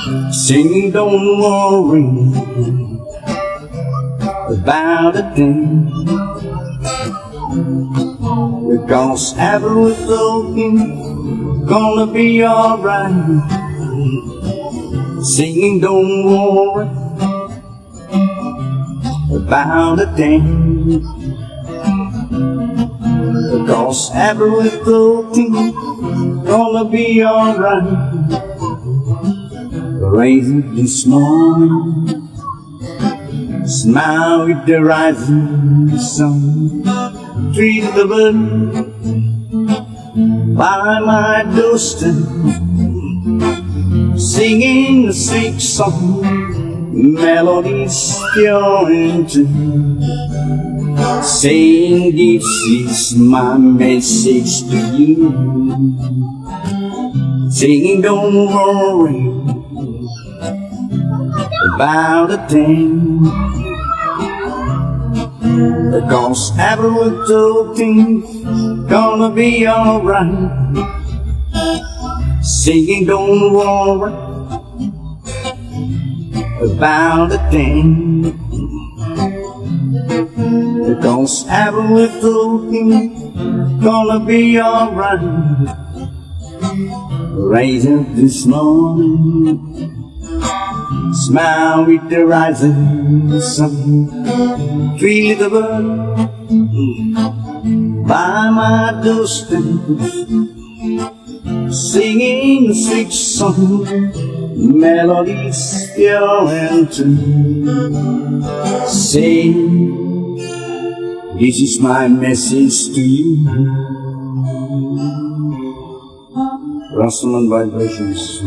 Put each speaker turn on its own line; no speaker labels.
Singing, don't worry about a thing, because every little thing gonna be alright. Singing, don't worry about a thing, because every little thing gonna be alright. Raise it this morning, smile with the rising sun. Treat the bird by my doorstep, singing a sweet song, melodies pure and true, saying this is my message to you. Singing, don't worry about a thing, because every little thing gonna be alright. Singing, don't worry about a thing, because every little thing gonna be alright. Raise up this morning, smile with the rising sun. Three little birds by my doorstep, singing a sweet song, melodies pure and true, saying this is my message to you. Rastaman vibrations.